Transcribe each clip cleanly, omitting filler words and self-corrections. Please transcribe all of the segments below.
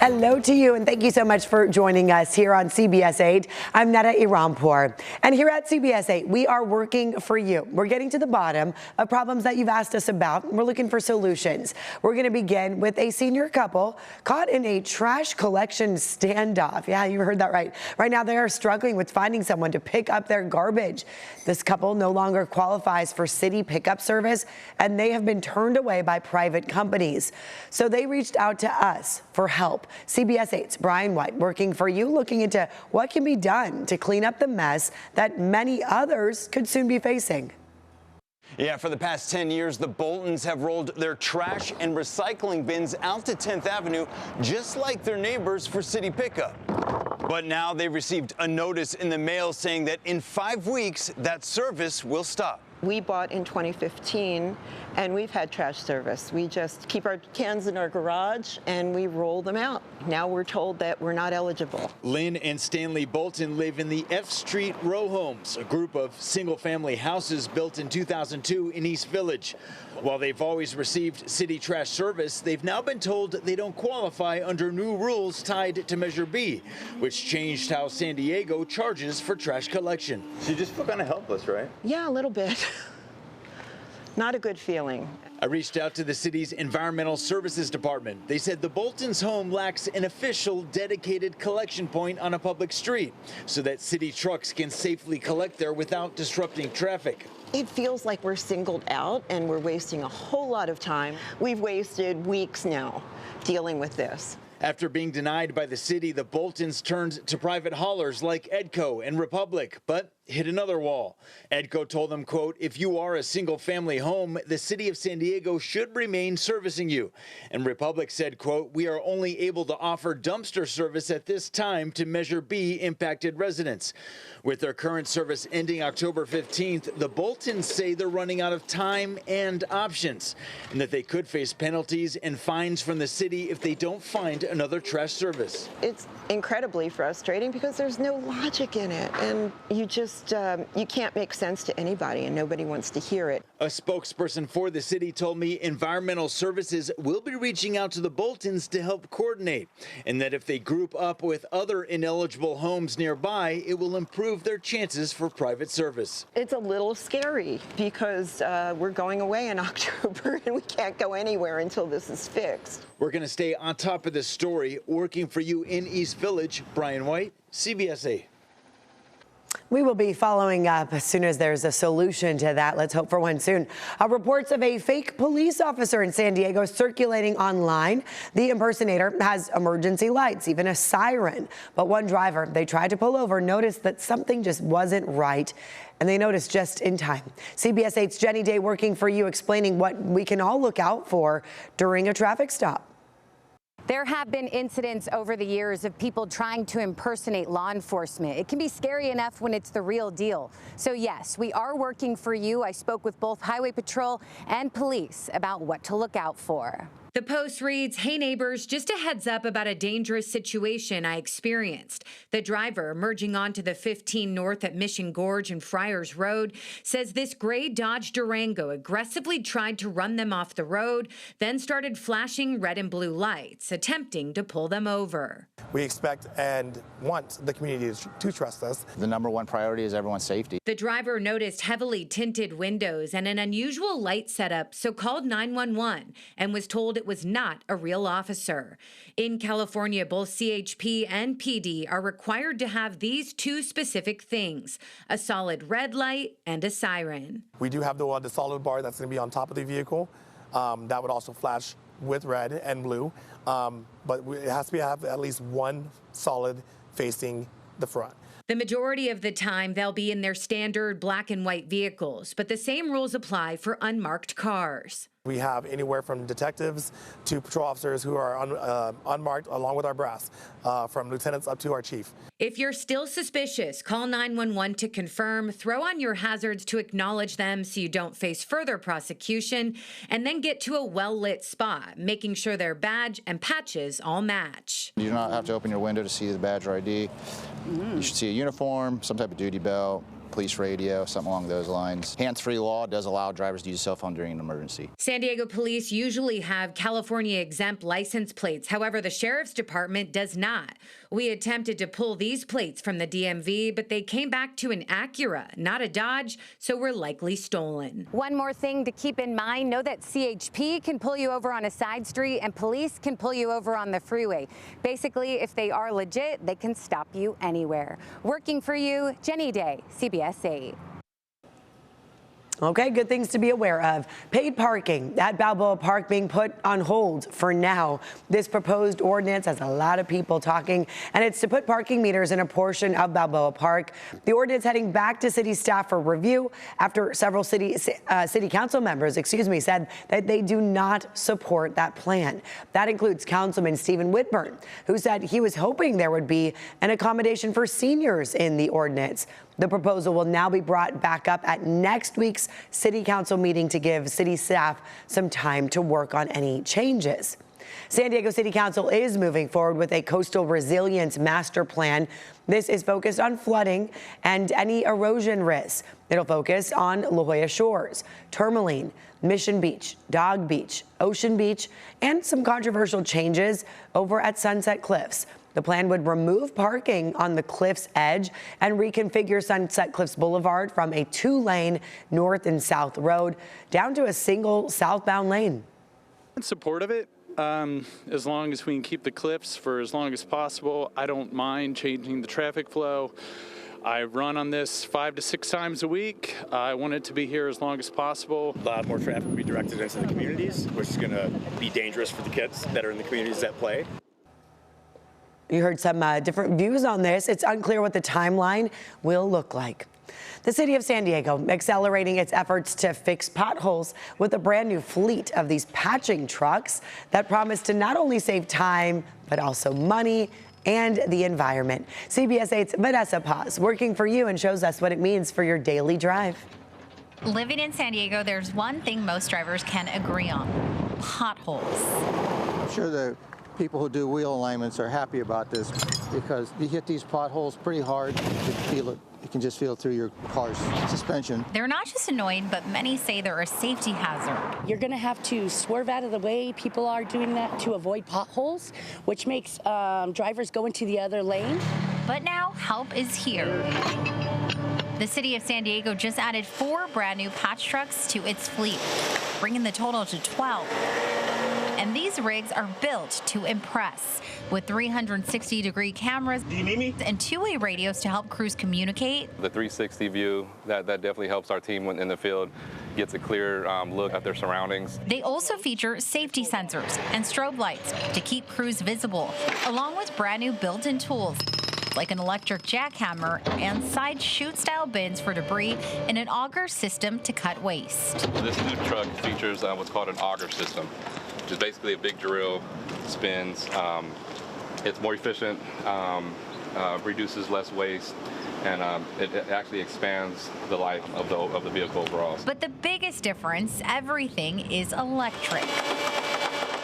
Hello to you, and thank you so much for joining us here on CBS 8. I'm Netta Irampour, and here at CBS 8, we are working for you. We're getting to the bottom of problems that you've asked us about. We're looking for solutions. We're going to begin with a senior couple caught in a trash collection standoff. Yeah, you heard that right. Right now, they are struggling with finding someone to pick up their garbage. This couple no longer qualifies for city pickup service, and they have been turned away by private companies. So they reached out to us for help. CBS 8's Brian White working for you, looking into what can be done to clean up the mess that many others could soon be facing. Yeah, for the past 10 years, the Boltons have rolled their trash and recycling bins out to 10th Avenue, just like their neighbors for city pickup. But now they received a notice in the mail saying that in 5 weeks, that service will stop. We bought in 2015, and we've had trash service. We just keep our cans in our garage, and we roll them out. Now we're told that we're not eligible. Lynn and Stanley Bolton live in the F Street row homes, a group of single-family houses built in 2002 in East Village. While they've always received city trash service, they've now been told they don't qualify under new rules tied to Measure B, which changed how San Diego charges for trash collection. So you just feel kind of helpless, right? Yeah, a little bit. Not a good feeling. I reached out to the city's Environmental Services Department. They said the Boltons' home lacks an official dedicated collection point on a public street so that city trucks can safely collect there without disrupting traffic. It feels like we're singled out and we're wasting a whole lot of time. We've wasted weeks now dealing with this. After being denied by the city, the Boltons turned to private haulers like Edco and Republic, but hit another wall. Edco told them, quote, if you are a single-family home, the city of San Diego should remain servicing you. And Republic said, quote, we are only able to offer dumpster service at this time to Measure B impacted residents. With their current service ending October 15th, the Boltons say they're running out of time and options, and that they could face penalties and fines from the city if they don't find another trash service. It's incredibly frustrating because there's no logic in it, and you can't make sense to anybody, and nobody wants to hear it. A spokesperson for the city told me Environmental Services will be reaching out to the Boltons to help coordinate, and that if they group up with other ineligible homes nearby, it will improve their chances for private service. It's a little scary because we're going away in October and we can't go anywhere until this is fixed. We're going to stay on top of this story. Working for you in East Village, Brian White, CBS 8. We will be following up as soon as there's a solution to that. Let's hope for one soon. Reports of a fake police officer in San Diego circulating online. The impersonator has emergency lights, even a siren. But one driver they tried to pull over noticed that something just wasn't right, and they noticed just in time. CBS 8's Jenny Day working for you, explaining what we can all look out for during a traffic stop. There have been incidents over the years of people trying to impersonate law enforcement. It can be scary enough when it's the real deal. So yes, we are working for you. I spoke with both Highway Patrol and police about what to look out for. The post reads, hey neighbors, just a heads up about a dangerous situation I experienced. The driver merging onto the 15 North at Mission Gorge and Friars Road says this gray Dodge Durango aggressively tried to run them off the road, then started flashing red and blue lights, attempting to pull them over. We expect and want the community to trust us. The number one priority is everyone's safety. The driver noticed heavily tinted windows and an unusual light setup, so called 911 and was told it was not a real officer. In California, both CHP and PD are required to have these two specific things, a solid red light and a siren. We do have the solid bar that's going to be on top of the vehicle. That would also flash with red and blue, but it has to have at least one solid facing the front. The majority of the time, they'll be in their standard black and white vehicles, but the same rules apply for unmarked cars. We have anywhere from detectives to patrol officers who are unmarked, along with our brass, from lieutenants up to our chief. If you're still suspicious, call 911 to confirm, throw on your hazards to acknowledge them so you don't face further prosecution, and then get to a well-lit spot, making sure their badge and patches all match. You do not have to open your window to see the badge or ID. You should see a uniform, some type of duty belt, police radio, something along those lines. Hands-free law does allow drivers to use a cell phone during an emergency. San Diego police usually have California exempt license plates. However, the sheriff's department does not. We attempted to pull these plates from the DMV, but they came back to an Acura, not a Dodge, so were likely stolen. One more thing to keep in mind, know that CHP can pull you over on a side street and police can pull you over on the freeway. Basically, if they are legit, they can stop you anywhere. Working for you, Jenny Day, CBS 8. Okay, good things to be aware of. Paid parking at Balboa Park being put on hold for now. This proposed ordinance has a lot of people talking, and it's to put parking meters in a portion of Balboa Park. The ordinance heading back to city staff for review after several city council members, said that they do not support that plan. That includes Councilman Stephen Whitburn, who said he was hoping there would be an accommodation for seniors in the ordinance. The proposal will now be brought back up at next week's city council meeting to give city staff some time to work on any changes. San Diego City Council is moving forward with a coastal resilience master plan. This is focused on flooding and any erosion risks. It'll focus on La Jolla Shores, Tourmaline, Mission Beach, Dog Beach, Ocean Beach, and some controversial changes over at Sunset Cliffs. The plan would remove parking on the cliff's edge and reconfigure Sunset Cliffs Boulevard from a 2-lane north and south road down to a single southbound lane. In support of it, as long as we can keep the cliffs for as long as possible. I don't mind changing the traffic flow. I run on this 5 to 6 times a week. I want it to be here as long as possible. A lot more traffic will be directed into the communities, which is going to be dangerous for the kids that are in the communities that play. You heard some different views on this. It's unclear what the timeline will look like. The city of San Diego accelerating its efforts to fix potholes with a brand new fleet of these patching trucks that promise to not only save time, but also money and the environment. CBS 8's Vanessa Paz working for you and shows us what it means for your daily drive. Living in San Diego, there's one thing most drivers can agree on: potholes. I'm sure the people who do wheel alignments are happy about this because you hit these potholes pretty hard. You can feel it. You can just feel it through your car's suspension. They're not just annoying, but many say they're a safety hazard. You're going to have to swerve out of the way. People are doing that to avoid potholes, which makes drivers go into the other lane. But now help is here. The city of San Diego just added 4 brand new patch trucks to its fleet, bringing the total to 12. And these rigs are built to impress, with 360-degree cameras and 2-way radios to help crews communicate. The 360 view, that definitely helps our team when in the field, gets a clear look at their surroundings. They also feature safety sensors and strobe lights to keep crews visible, along with brand new built-in tools like an electric jackhammer and side chute-style bins for debris and an auger system to cut waste. This new truck features what's called an auger system, which is basically a big drill, spins. It's more efficient, reduces less waste, and it actually expands the life of the vehicle overall. But the biggest difference, everything is electric.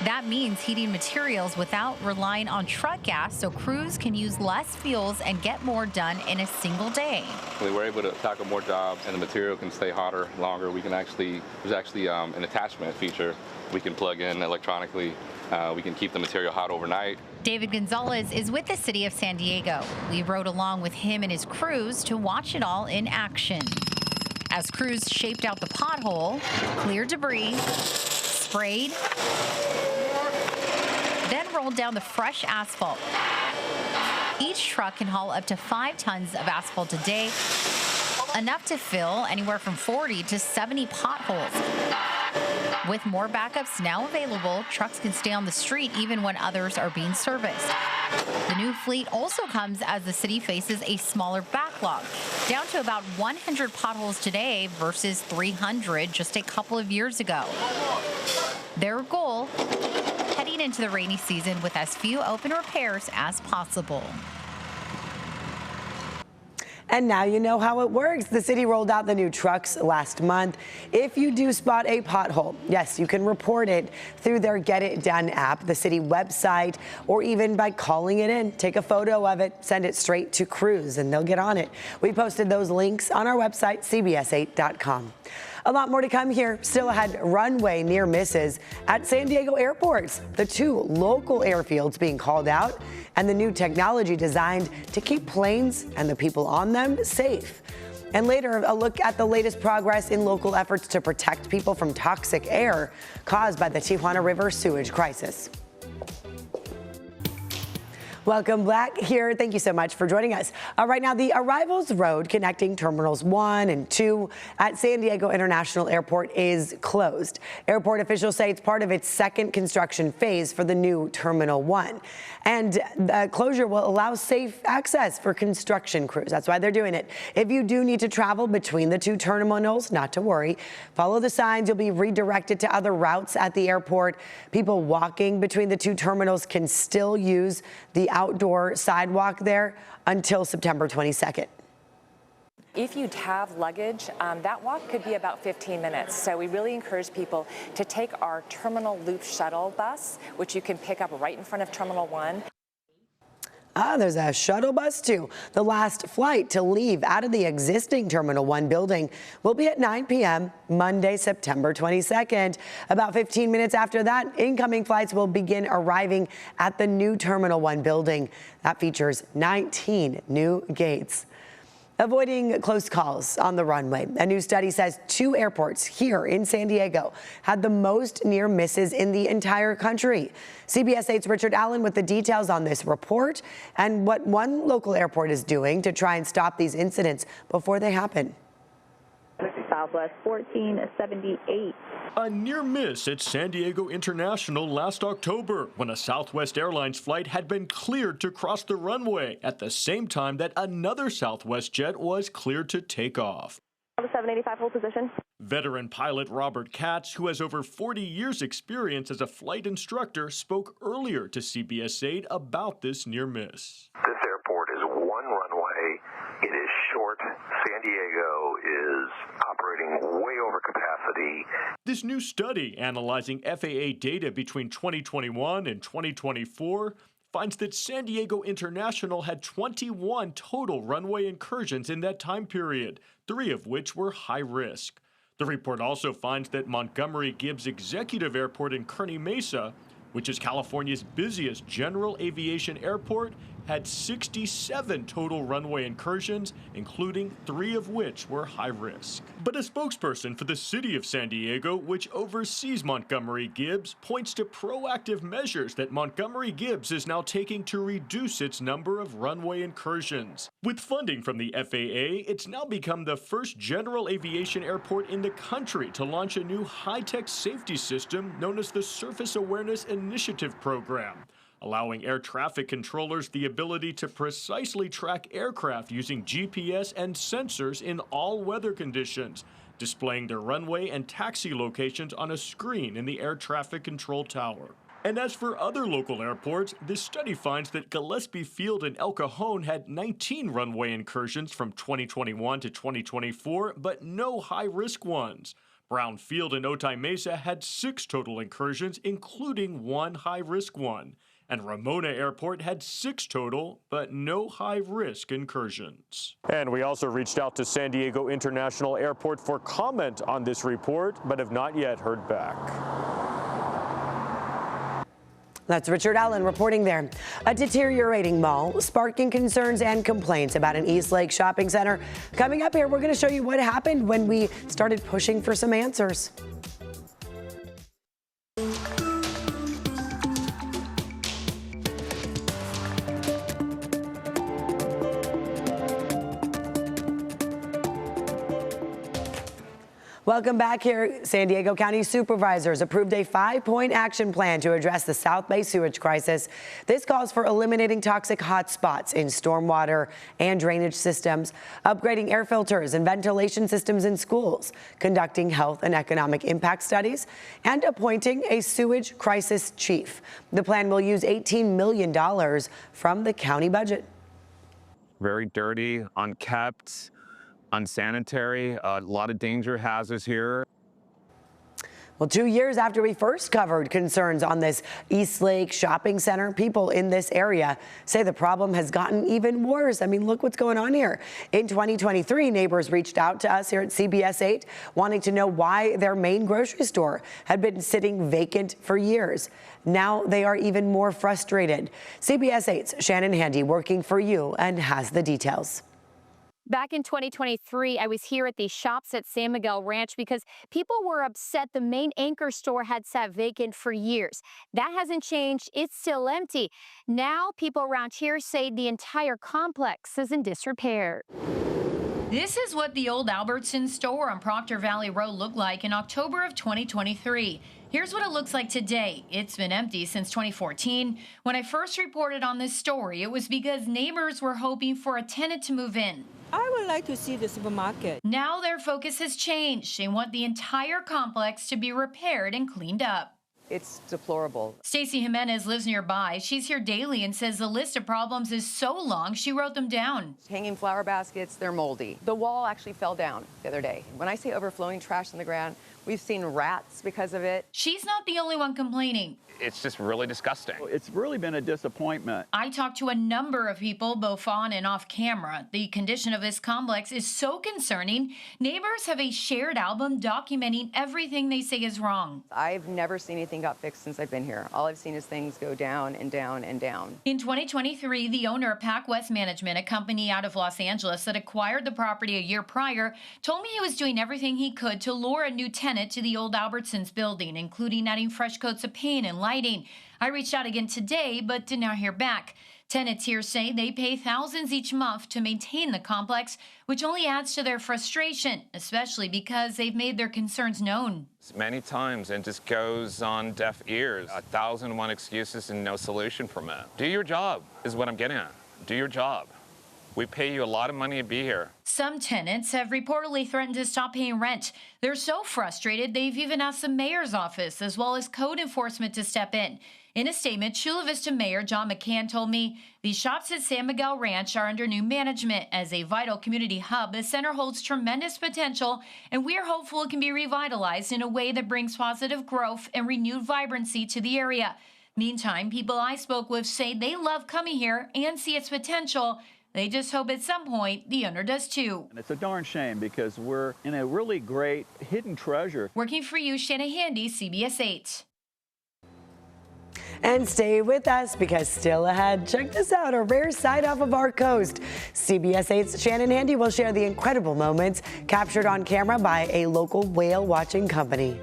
That means heating materials without relying on truck gas, so crews can use less fuels and get more done in a single day. We're able to tackle more jobs, and the material can stay hotter longer. We can there's actually an attachment feature we can plug in electronically. We can keep the material hot overnight. David Gonzalez is with the city of San Diego. We rode along with him and his crews to watch it all in action. As crews shaped out the pothole, cleared debris, sprayed, then rolled down the fresh asphalt. Each truck can haul up to 5 tons of asphalt a day, enough to fill anywhere from 40 to 70 potholes. With more backups now available, trucks can stay on the street even when others are being serviced. The new fleet also comes as the city faces a smaller backlog, down to about 100 potholes today versus 300 just a couple of years ago. Their goal, heading into the rainy season with as few open repairs as possible. And now you know how it works. The city rolled out the new trucks last month. If you do spot a pothole, yes, you can report it through their Get It Done app, the city website, or even by calling it in. Take a photo of it, send it straight to crews, and they'll get on it. We posted those links on our website, cbs8.com. A lot more to come here. Still ahead, runway near misses at San Diego airports. The 2 local airfields being called out, and the new technology designed to keep planes and the people on them safe. And later, a look at the latest progress in local efforts to protect people from toxic air caused by the Tijuana River sewage crisis. Welcome back here. Thank you so much for joining us. Right now, the Arrivals Road connecting Terminals 1 and 2 at San Diego International Airport is closed. Airport officials say it's part of its second construction phase for the new Terminal 1. And the closure will allow safe access for construction crews. That's why they're doing it. If you do need to travel between the 2 terminals, not to worry. Follow the signs. You'll be redirected to other routes at the airport. People walking between the 2 terminals can still use the outdoor sidewalk there until September 22nd. If you have luggage, that walk could be about 15 minutes. So we really encourage people to take our Terminal Loop shuttle bus, which you can pick up right in front of Terminal 1. There's a shuttle bus too. The last flight to leave out of the existing Terminal 1 building will be at 9 p.m. Monday, September 22nd. About 15 minutes after that, incoming flights will begin arriving at the new Terminal 1 building. That features 19 new gates. Avoiding close calls on the runway. A new study says 2 airports here in San Diego had the most near misses in the entire country. CBS 8's Richard Allen with the details on this report and what one local airport is doing to try and stop these incidents before they happen. Southwest 1478. A near miss at San Diego International last October when a Southwest Airlines flight had been cleared to cross the runway at the same time that another Southwest jet was cleared to take off. 785 hold position. Veteran pilot Robert Katz, who has over 40 years experience as a flight instructor, spoke earlier to CBS 8 about this near miss. This airport is one runway. It is short. San Diego is operating way over capacity. This new study analyzing FAA data between 2021 and 2024 finds that San Diego International had 21 total runway incursions in that time period, 3 of which were high risk. The report also finds that Montgomery Gibbs Executive Airport in Kearny Mesa, which is California's busiest general aviation airport, had 67 total runway incursions, including 3 of which were high risk. But a spokesperson for the city of San Diego, which oversees Montgomery Gibbs, points to proactive measures that Montgomery Gibbs is now taking to reduce its number of runway incursions. With funding from the FAA, it's now become the first general aviation airport in the country to launch a new high-tech safety system known as the Surface Awareness Initiative Program, allowing air traffic controllers the ability to precisely track aircraft using GPS and sensors in all weather conditions, displaying their runway and taxi locations on a screen in the air traffic control tower. And as for other local airports, this study finds that Gillespie Field in El Cajon had 19 runway incursions from 2021 to 2024, but no high-risk ones. Brown Field in Otay Mesa had 6 total incursions, including 1 high-risk one. And Ramona Airport had 6 total, but no high-risk incursions. And we also reached out to San Diego International Airport for comment on this report, but have not yet heard back. That's Richard Allen reporting there. A deteriorating mall, sparking concerns and complaints about an Eastlake shopping center. Coming up here, we're going to show you what happened when we started pushing for some answers. Welcome back here. San Diego County supervisors approved a 5-point action plan to address the South Bay sewage crisis. This calls for eliminating toxic hotspots in stormwater and drainage systems, upgrading air filters and ventilation systems in schools, conducting health and economic impact studies, and appointing a sewage crisis chief. The plan will use $18 million from the county budget. very dirty, unkept, unsanitary, a lot of danger hazards here. Well, 2 years after we first covered concerns on this Eastlake shopping center, people in this area say the problem has gotten even worse. I mean, look what's going on here. In 2023, neighbors reached out to us here at CBS 8 wanting to know why their main grocery store had been sitting vacant for years. Now they are even more frustrated. CBS 8's Shannon Handy working for you and has the details. Back in 2023, I was here at the shops at San Miguel Ranch because people were upset the main anchor store had sat vacant for years. That hasn't changed. It's still empty. Now people around here say the entire complex is in disrepair. This is what the old Albertson store on Proctor Valley Road looked like in October of 2023. Here's what it looks like today. It's been empty since 2014. When I first reported on this story, it was because neighbors were hoping for a tenant to move in. I would like to see the supermarket. Now their focus has changed. They want the entire complex to be repaired and cleaned up. It's deplorable. Stacy Jimenez lives nearby. She's here daily and says the list of problems is so long she wrote them down. Hanging flower baskets, they're moldy. The wall actually fell down the other day. When I say overflowing trash on the ground, we've seen rats because of it. She's not the only one complaining. It's just really disgusting. It's really been a disappointment. I talked to a number of people, both on and off camera. The condition of this complex is so concerning. Neighbors have a shared album documenting everything they say is wrong. I've never seen anything got fixed since I've been here. All I've seen is things go down and down and down. In 2023, the owner of Pac West Management, a company out of Los Angeles that acquired the property a year prior, told me he was doing everything he could to lure a new tenant to the old Albertsons building, including adding fresh coats of paint and lighting. I reached out again today, but did not hear back. Tenants here say they pay thousands each month to maintain the complex, which only adds to their frustration, especially because they've made their concerns known. Many times and just goes on deaf ears. 1,001 excuses and no solution from it. Do your job is what I'm getting at. Do your job. We pay you a lot of money to be here. Some tenants have reportedly threatened to stop paying rent. They're so frustrated, they've even asked the mayor's office as well as code enforcement to step in. In a statement, Chula Vista Mayor John McCann told me these shops at San Miguel Ranch are under new management. As a vital community hub, the center holds tremendous potential, and we're hopeful it can be revitalized in a way that brings positive growth and renewed vibrancy to the area. Meantime, people I spoke with say they love coming here and see its potential. They just hope at some point the owner does too. And it's a darn shame because we're in a really great hidden treasure. Working for you, Shannon Handy, CBS 8. And stay with us because still ahead, check this out, a rare sight off of our coast. CBS 8's Shannon Handy will share the incredible moments captured on camera by a local whale watching company.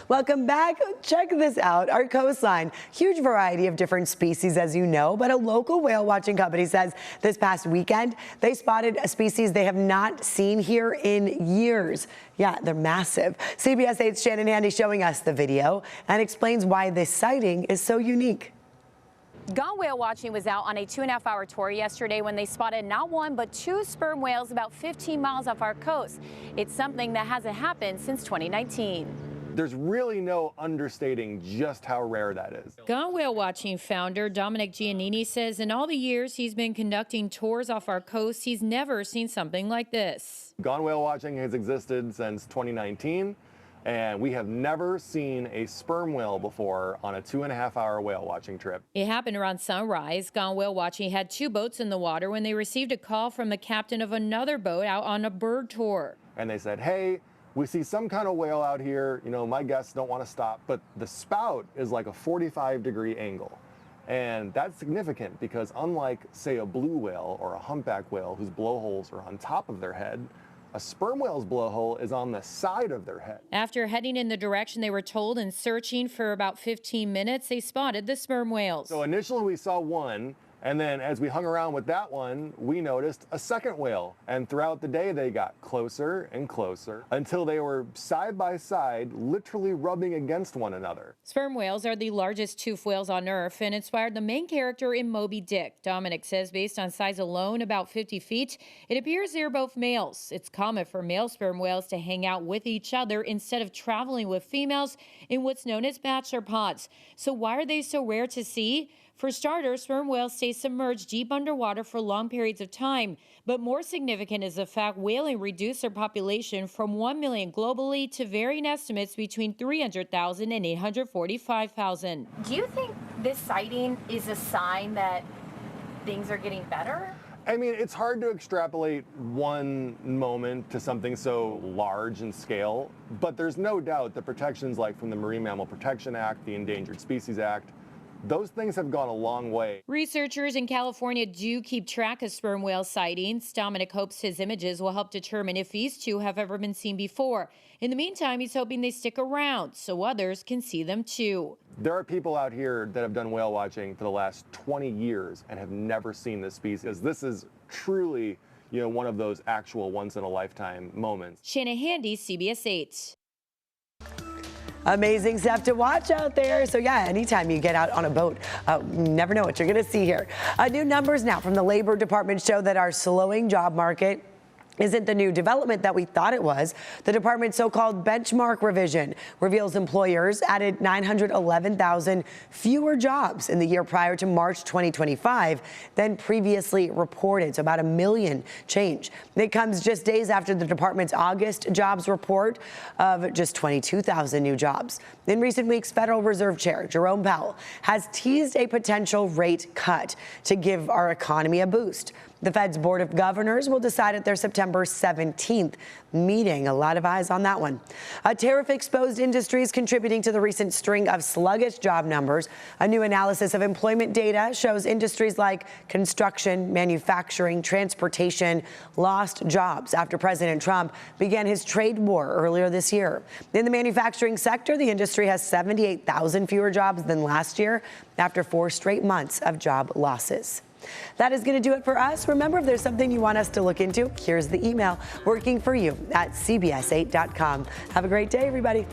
Welcome back. Check this out. Our coastline, huge variety of different species, as you know, but a local whale watching company says this past weekend they spotted a species they have not seen here in years. Yeah, they're massive. CBS 8's Shannon Handy showing us the video and explains why this sighting is so unique. Gone Whale Watching was out on a 2.5-hour tour yesterday when they spotted not one but two sperm whales about 15 miles off our coast. It's something that hasn't happened since 2019. There's really no understating just how rare that is. Gone Whale Watching founder Dominic Giannini says in all the years he's been conducting tours off our coast, he's never seen something like this. Gone Whale Watching has existed since 2019, and we have never seen a sperm whale before on a 2.5-hour whale watching trip. It happened around sunrise. Gone Whale Watching had two boats in the water when they received a call from the captain of another boat out on a bird tour. And they said, hey, we see some kind of whale out here, you know, my guests don't want to stop, but the spout is like a 45-degree angle. And that's significant because unlike, say, a blue whale or a humpback whale whose blowholes are on top of their head, a sperm whale's blowhole is on the side of their head. After heading in the direction they were told and searching for about 15 minutes, they spotted the sperm whales. So initially we saw one, And then as we hung around with that one, we noticed a second whale. And throughout the day, they got closer and closer until they were side by side, literally rubbing against one another. Sperm whales are the largest toothed whales on Earth and inspired the main character in Moby Dick. Dominic says based on size alone, about 50 feet, it appears they're both males. It's common for male sperm whales to hang out with each other instead of traveling with females in what's known as bachelor pods. So why are they so rare to see? For starters, sperm whales stay submerged deep underwater for long periods of time. But more significant is the fact whaling reduced their population from 1 million globally to varying estimates between 300,000 and 845,000. Do you think this sighting is a sign that things are getting better? I mean, it's hard to extrapolate one moment to something so large in scale, but there's no doubt that protections like from the Marine Mammal Protection Act, the Endangered Species Act, those things have gone a long way. Researchers in California do keep track of sperm whale sightings. Dominic hopes his images will help determine if these two have ever been seen before. In the meantime, he's hoping they stick around so others can see them too. There are people out here that have done whale watching for the last 20 years and have never seen this species. This is truly, one of those actual once-in-a-lifetime moments. Shanna Handy, CBS 8. Amazing stuff to watch out there. So yeah, anytime you get out on a boat, you never know what you're going to see here. New numbers now from the Labor Department show that our slowing job market isn't the new development that we thought it was. The department's so-called benchmark revision reveals employers added 911,000 fewer jobs in the year prior to March 2025 than previously reported. So about 1 million change. It comes just days after the department's August jobs report of just 22,000 new jobs. In recent weeks, Federal Reserve Chair Jerome Powell has teased a potential rate cut to give our economy a boost. The Fed's Board of Governors will decide at their September 17th meeting. A lot of eyes on that one. Tariff-exposed industries contributing to the recent string of sluggish job numbers. A new analysis of employment data shows industries like construction, manufacturing, transportation lost jobs after President Trump began his trade war earlier this year. In the manufacturing sector, the industry has 78,000 fewer jobs than last year after 4 straight months of job losses. That is going to do it for us. Remember, if there's something you want us to look into, here's the email, workingforyou@cbs8.com. Have a great day, everybody.